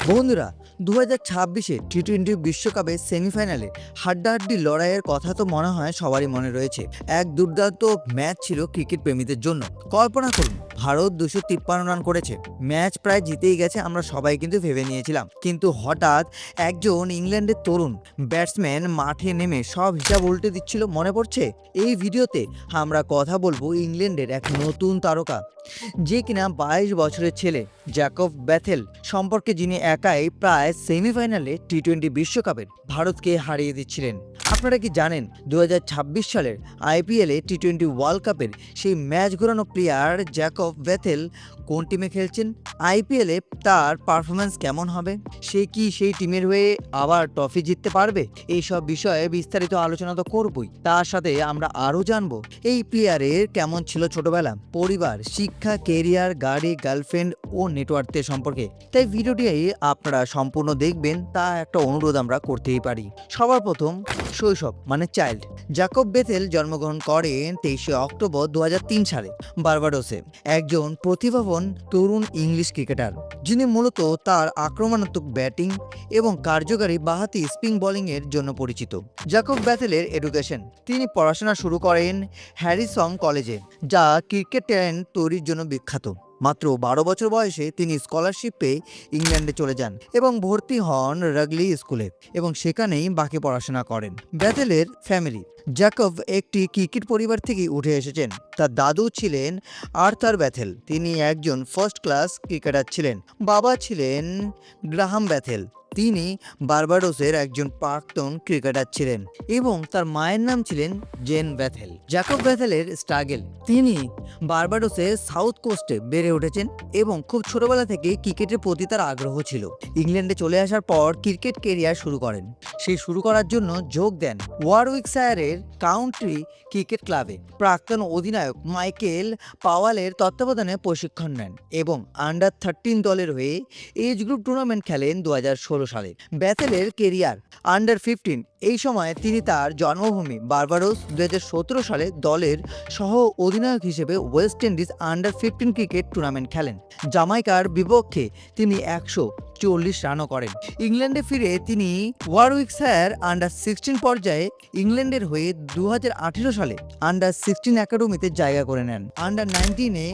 বন্ধুরা, 2026-এ টি-টোয়েন্টি বিশ্বকাপে সেমিফাইনালে হাড্ডাহাড্ডি লড়াইয়ের কথা তো মনে হয় সবারই মনে রয়েছে। এক দুর্দান্ত ম্যাচ ছিল ক্রিকেট প্রেমীদের জন্য। কল্পনা করুন, ভারত 253 রান করেছে, ম্যাচ প্রায় জিতেই গেছে, আমরা সবাই কিন্তু ভেবে নিয়েছিলাম। কিন্তু হঠাৎ একজন ইংল্যান্ডের তরুণ ব্যাটসম্যান মাঠে নেমে সব হিসাব উল্টে দিচ্ছিল। মনে পড়ছে? এই ভিডিওতে আমরা কথা বলবো ইংল্যান্ডের এক নতুন তারকা, যে কিনা 22 বছরের ছেলে জ্যাকব ব্যাথেল সম্পর্কে, যিনি একাই প্রায় সেমিফাইনালে টি-20 বিশ্বকাপের ভারতকে হারিয়ে দিচ্ছিলেন। আপনারা কি জানেন 2026 সালের আইপিএলে টি-20 ওয়ার্ল্ড কাপের সেই ম্যাচ ঘোরানো প্লেয়ার জ্যাকব ব্যাথেল কোন টিমে খেলছেন? আইপিএলে তার পারফরমেন্স কেমন হবে? সে কি সেই টিমের হয়ে আবার ট্রফি জিততে পারবে? এইসব বিষয়ে বিস্তারিত আলোচনা তো করবই, তার সাথে আমরা আরও জানবো এই প্লেয়ারের কেমন ছিল ছোটবেলা, পরিবার, শিক্ষা, কেরিয়ার, গাড়ি, গার্লফ্রেন্ড ও নেটওয়ার্কের সম্পর্কে। তাই ভিডিওটি আপনারা সম্পূর্ণ দেখবেন, তা একটা অনুরোধ আমরা করতেই পারি। সবার প্রথম, শৈশব মানে চাইল্ড। জ্যাকব ব্যাথেল জন্মগ্রহণ করেন 23শে অক্টোবর 2003 সালে বার্বাডোসে। একজন প্রতিভাবান তরুণ ইংলিশ ক্রিকেটার, যিনি মূলত তার আক্রমণাত্মক ব্যাটিং এবং কার্যকারী বাঁহাতি স্পিন বোলিংয়ের জন্য পরিচিত। জ্যাকব ব্যাথেলের এডুকেশন: তিনি পড়াশোনা শুরু করেন হ্যারিসন কলেজে, যা ক্রিকেট ট্যালেন্ট তৈরির জন্য বিখ্যাত। মাত্র 12 বছর বয়সে তিনি স্কলারশিপ পেয়ে ইংল্যান্ডে চলে যান এবং ভর্তি হন রাগলি স্কুলে, এবং সেখানেই বাকি পড়াশোনা করেন। ব্যাথেলের ফ্যামিলি: জ্যাকব একটি ক্রিকেট পরিবার থেকে উঠে এসেছেন। তার দাদু ছিলেন আর্থার ব্যাথেল, তিনি একজন ফার্স্ট ক্লাস ক্রিকেটার ছিলেন। বাবা ছিলেন গ্রাহাম ব্যাথেল, তিনি বার্বাডোসের একজন প্রাক্তন ক্রিকেটার ছিলেন, এবং তার মায়ের নাম ছিলেন জেন ব্যাথেল। জ্যাকব ব্যাথেলের স্ট্রাগল: তিনি বার্বাডোসের সাউথ কোস্টে বেড়ে উঠেছেন এবং খুব ছোটবেলা থেকে ক্রিকেটের প্রতি তার আগ্রহ ছিল। ইংল্যান্ডে চলে আসার পর ক্রিকেট কেরিয়ার শুরু করেন। সেই শুরু করার জন্য যোগ দেন ওয়ারউইকশায়ারের কাউন্টি ক্রিকেট ক্লাবে। প্রাক্তন অধিনায়ক মাইকেল পাওয়ালের তত্ত্বাবধানে প্রশিক্ষণ নেন এবং আন্ডার 13 দলের হয়ে এজ গ্রুপ টুর্নামেন্ট খেলেন 2016 সালে। ব্যাথেলের কেরিয়ার: আন্ডার 15, এই সময় তিনি তার জন্মভূমি বার্বাডোস 2017 সালে দলের সহ অধিনায়ক হিসেবে West Indies under 15 cricket tournament খেলেন। জামাইকার বিপক্ষে তিনি 140 রানও করেন। ইংল্যান্ডে ফিরে তিনি ওয়ারউইকশায়ার আন্ডার 16 পর্যায়ে ইংল্যান্ডের হয়ে 2018 সালে আন্ডার 16 একাডেমিতে জায়গা করে নেন। আন্ডার 19-এ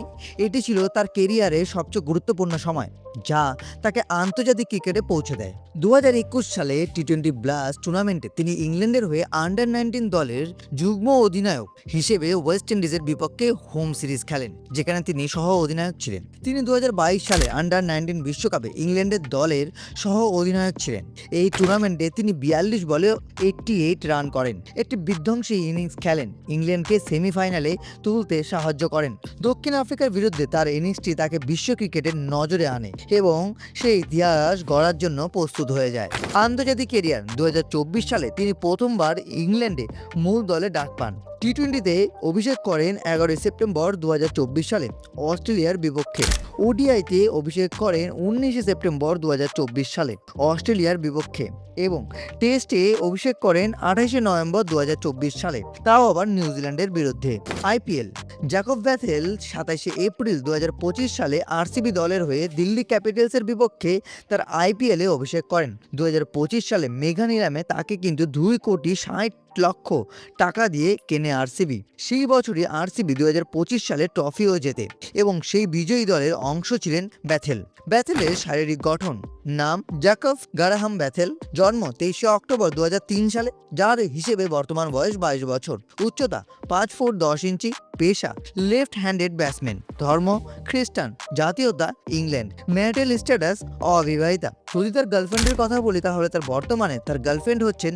এটি ছিল তার কেরিয়ারের সবচেয়ে গুরুত্বপূর্ণ সময়, যা তাকে আন্তর্জাতিক ক্রিকেটে পৌঁছে দেয়। 2021 সালে টি-20 ব্লাস্ট টুর্নামেন্টে তিনি ইংল্যান্ডের হয়ে আন্ডার 19 দলের যুগ্ম অধিনায়ক হিসেবে ওয়েস্ট ইন্ডিজের বিপক্ষে হোম সিরিজ খেলেন, যেখানে তিনি সহ অধিনায়ক ছিলেন। তিনি 2022 সালে আন্ডার 19 বিশ্বকাপে ইংল্যান্ডের দলের সহ অধিনায়ক ছিলেন। এই টুর্নামেন্টে তিনি 42 বলে 88 রান করেন, একটি বিধ্বংসী ইনিংস খেলেন, ইংল্যান্ডকে সেমিফাইনালে তুলতে সাহায্য করেন। দক্ষিণ আফ্রিকার বিরুদ্ধে তার ইনিংসটি তাকে বিশ্ব ক্রিকেটের নজরে আনে এবং সেই ইতিহাস গড়ার জন্য প্রস্তুত হয়ে যায়। আন্তর্জাতিক কেরিয়ার: 2024 সালে তিনি প্রথমবার ইংল্যান্ডে মূল দলে ডাক পান। টি-20-তে অভিষেক করেন 11 সেপ্টেম্বর 2024 সালে অস্ট্রেলিয়ার বিপক্ষে। ওডিআইতে অভিষেক করেন 19 সেপ্টেম্বর 2024 সালে অস্ট্রেলিয়ার বিপক্ষে, এবং টেস্টে অভিষেক করেন 28 নভেম্বর 2024 সালে, তাও আবার নিউজিল্যান্ডের বিরুদ্ধে। আইপিএল: জ্যাকব ব্যাথেল 27 এপ্রিল 2025 সালে আরসিবি দলের হয়ে দিল্লি ক্যাপিটালসের বিপক্ষে তার আইপিএলে অভিষেক করেন। 2025 সালে মেগা নিলামে তাকে কিন্তু 2,60,00,000 টাকা দিয়ে কেনে আরসিবি। সেই বছরই আরসিবি 2025 সালে ট্রফিও জেতে, এবং সেই বিজয়ী দলের অংশ ছিলেন ব্যাথেল। ব্যাথেলের শারীরিক গঠন: নাম জ্যাকব গ্রাহাম ব্যাথেল, জন্ম 23শে অক্টোবর 2003 সালে, যার হিসেবে বর্তমান বয়স 22 বছর, উচ্চতা 5 ফুট 10 ইঞ্চি, পেশা লেফট হ্যান্ডেড ব্যাটসম্যান, ধর্ম খ্রিস্টান, জাতীয়তা ইংল্যান্ড, ম্যারিটাল স্ট্যাটাস অবিবাহিতা। যদি তার গার্লফ্রেন্ডের কথা বলি, তাহলে বর্তমানে তার গার্লফ্রেন্ড হচ্ছেন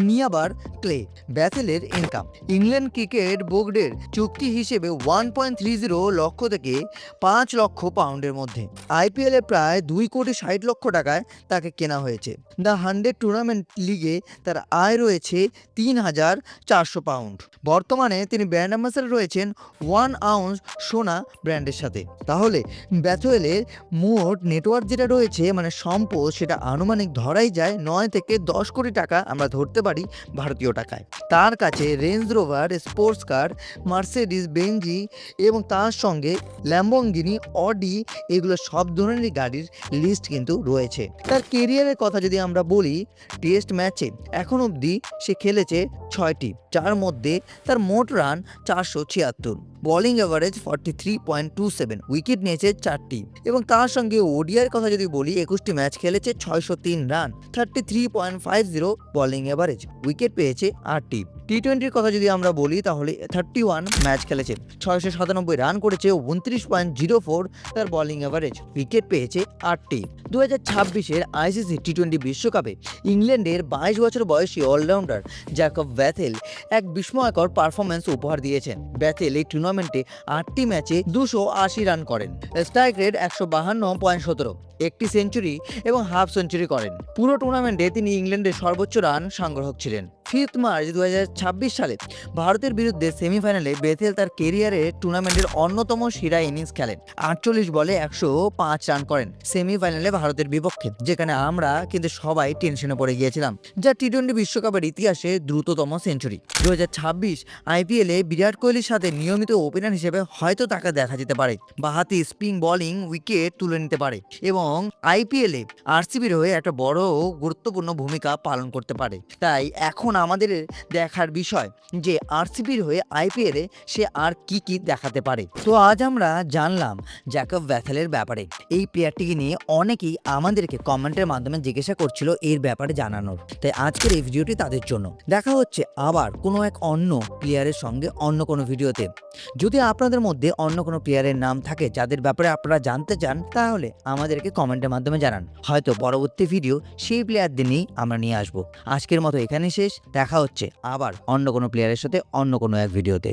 নিয়াবার ক্লে। ব্যাথেলের ইনকাম: ইংল্যান্ড ক্রিকেট বোর্ডের চুক্তি হিসেবে 1.30 লক্ষ থেকে 5 লক্ষ পাউন্ডের মধ্যে। আইপিএলে প্রায় 2,60,00,000 টাকায় তাকে কেনা হয়েছে। দ্য 100 টুর্নামেন্ট লিগে তার আয় রয়েছে 3,400 পাউন্ড। বর্তমানে তিনি ব্র্যান্ড অ্যাম্বাসেডর রয়েছেন আউন্স সোনা ব্র্যান্ডের সাথে। তাহলে ব্যাথওয়েলের মোট নেটওয়ার্ক যেটা রয়েছে মানে সম্পদ, সেটা আনুমানিক ধরাই যায় 9 থেকে 10 কোটি টাকা আমরা ধরতে পারি ভারতীয় টাকায়। তার কাছে Range Rover, sports car, Mercedes Benz এবং তার সঙ্গে ল্যাম্বরগিনি, অডি, এগুলো সব ধরনেরই গাড়ির লিস্ট কিন্তু রয়েছে। তার কেরিয়ারের কথা যদি আমরা বলি, টেস্ট ম্যাচে এখন অবধি সে খেলেছে 6টি, যার মধ্যে তার মোট রান 476, বোলিং অ্যাভারেজ 43.27, উইকেট নিয়েছে 4টি এবং তার সঙ্গে ওডিআইয়ের কথা যদি বলি 21টি ম্যাচ খেলেছে, 603 রান, 33.50 বোলিং অ্যাভারেজ, উইকেট পেয়েছে 8টি। টি-20-র কথা যদি আমরা বলি তাহলে 31 ম্যাচ খেলেছে, 697 রান করেছে, 29.04 তার বোলিং অ্যাভারেজ, উইকেট পেয়েছে 8টি। 2026-এর আইসিসি টি-20 বিশ্বকাপে ইংল্যান্ডের 22 বছর বয়সী অলরাউন্ডার জ্যাকব ব্যাথেল এক বিস্ময়কর পারফরম্যান্স উপহার দিয়েছেন। ব্যাথেল এই টুর্নামেন্টে 8টি ম্যাচে 280 রান করেন, স্ট্রাইক রেট 152.17, একটি সেঞ্চুরি এবং হাফ সেঞ্চুরি করেন। পুরো টুর্নামেন্টে তিনি ইংল্যান্ডের সর্বোচ্চ রান সংগ্রাহক ছিলেন। 5 মার্চ 2026 সালে ভারতের বিরুদ্ধে সেমিফাইনালে বেথেল তার কেরিয়ারের টুর্নামেন্টের অন্যতম সেরা ইনিংস খেলেন। 48 বলে 105 রান করেন সেমিফাইনালে ভারতের বিপক্ষে, যেখানে আমরা কিন্তু সবাই টেনশনে পড়ে গিয়েছিলাম, যা টি-20 বিশ্বকাপের ইতিহাসে দ্রুততম সেঞ্চুরি। 2026 আইপিএলে বিরাট কোহলির সাথে নিয়মিত ওপেনার হিসেবে হয়তো তাকে দেখা যেতে পারে। বাঁহাতি স্পিন বোলিং উইকেট তুলে নিতে পারে এবং আইপিএলে আরসিবির হয়ে একটা বড় গুরুত্বপূর্ণ ভূমিকা পালন করতে পারে। তাই এখন আমাদের দেখার বিষয় যে আরসিবির হয়ে আইপিএলে সে আর কি দেখাতে পারে। তো আজ আমরা জানলাম জ্যাকব ব্যাথেলের ব্যাপারে। এই প্লেয়ারটিকে নিয়ে অনেকেই আমাদেরকে কমেন্টের মাধ্যমে জিজ্ঞাসা করছিল এর ব্যাপারে জানানোর, তাই আজকের এই ভিডিওটি তাদের জন্য। দেখা হচ্ছে আবার কোনো এক অন্য প্লেয়ারের সঙ্গে অন্য কোনো ভিডিওতে। যদি আপনাদের মধ্যে অন্য কোনো প্লেয়ারের নাম থাকে যাদের ব্যাপারে আপনারা জানতে চান, তাহলে আমাদেরকে কমেন্টের মাধ্যমে জানান, হয়তো পরবর্তী ভিডিও সেই প্লেয়ারদের নিয়েই আমরা নিয়ে আসবো। আজকের মতো এখানেই শেষ, দেখা হচ্ছে আবার অন্য কোনো প্লেয়ারের সাথে অন্য কোনো এক ভিডিওতে।